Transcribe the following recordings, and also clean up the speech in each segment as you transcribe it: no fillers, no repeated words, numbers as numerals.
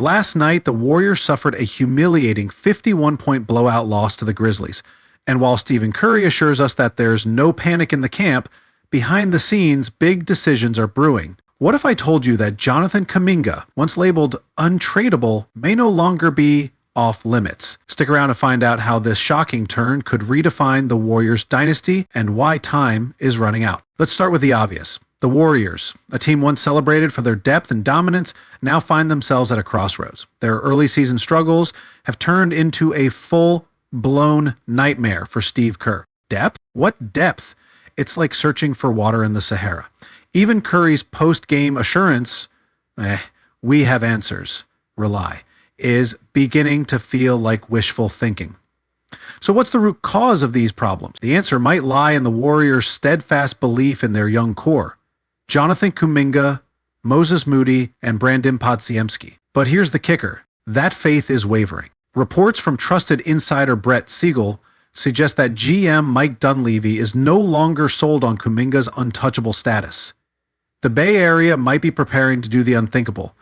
Last night, the Warriors suffered a humiliating 51-point blowout loss to the Grizzlies. And while Stephen Curry assures us that there's no panic in the camp, behind the scenes, big decisions are brewing. What if I told you that Jonathan Kuminga, once labeled untradable, may no longer be off limits? Stick around to find out how this shocking turn could redefine the Warriors' dynasty and why time is running out. Let's start with the obvious. The Warriors, a team once celebrated for their depth and dominance, now find themselves at a crossroads. Their early season struggles have turned into a full-blown nightmare for Steve Kerr. Depth? What depth? It's like searching for water in the Sahara. Even Curry's post-game assurance, we have answers, rely, is beginning to feel like wishful thinking. So what's the root cause of these problems? The answer might lie in the Warriors' steadfast belief in their young core. Jonathan Kuminga, Moses Moody, and Brandon Podziemski. But here's the kicker. That faith is wavering. Reports from trusted insider Brett Siegel suggest that GM Mike Dunleavy is no longer sold on Kuminga's untouchable status. The Bay Area might be preparing to do the unthinkable.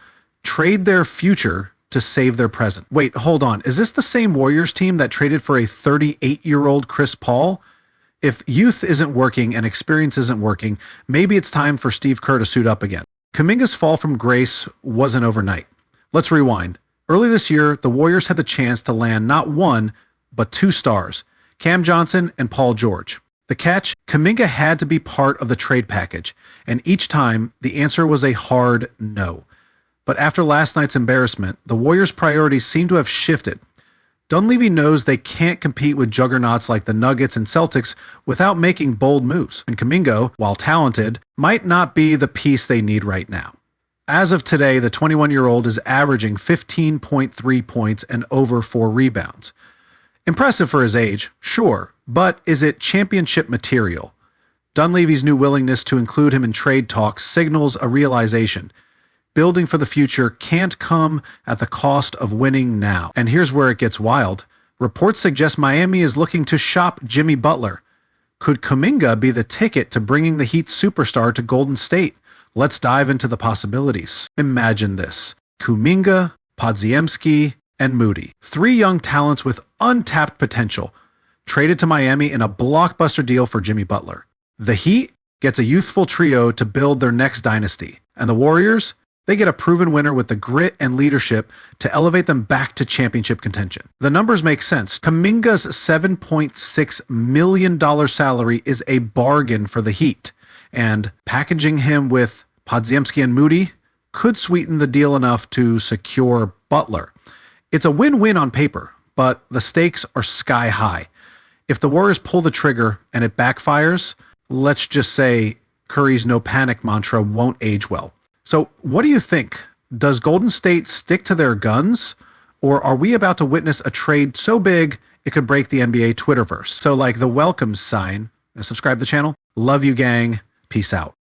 Trade their future to save their present. Wait, hold on. Is this the same Warriors team that traded for a 38-year-old Chris Paul? If youth isn't working and experience isn't working, maybe it's time for Steve Kerr to suit up again. Kuminga's fall from grace wasn't overnight. Let's rewind. Early this year, the Warriors had the chance to land not one, but two stars, Cam Johnson and Paul George. The catch, Kuminga had to be part of the trade package, and each time the answer was a hard no. But after last night's embarrassment, the Warriors' priorities seem to have shifted. Dunleavy knows they can't compete with juggernauts like the Nuggets and Celtics without making bold moves, and Kuminga, while talented, might not be the piece they need right now. As of today, the 21-year-old is averaging 15.3 points and over 4 rebounds. Impressive for his age, sure, but is it championship material? Dunleavy's new willingness to include him in trade talks signals a realization. Building for the future can't come at the cost of winning now. And here's where it gets wild. Reports suggest Miami is looking to shop Jimmy Butler. Could Kuminga be the ticket to bringing the Heat superstar to Golden State? Let's dive into the possibilities. Imagine this. Kuminga, Podziemski, and Moody. 3 young talents with untapped potential, traded to Miami in a blockbuster deal for Jimmy Butler. The Heat gets a youthful trio to build their next dynasty. And the Warriors? They get a proven winner with the grit and leadership to elevate them back to championship contention. The numbers make sense. Kuminga's $7.6 million salary is a bargain for the Heat, and packaging him with Podziemski and Moody could sweeten the deal enough to secure Butler. It's a win-win on paper, but the stakes are sky high. If the Warriors pull the trigger and it backfires, let's just say Curry's no panic mantra won't age well. So what do you think? Does Golden State stick to their guns, or are we about to witness a trade so big it could break the NBA Twitterverse? So like the welcome sign, subscribe to the channel. Love you, gang. Peace out.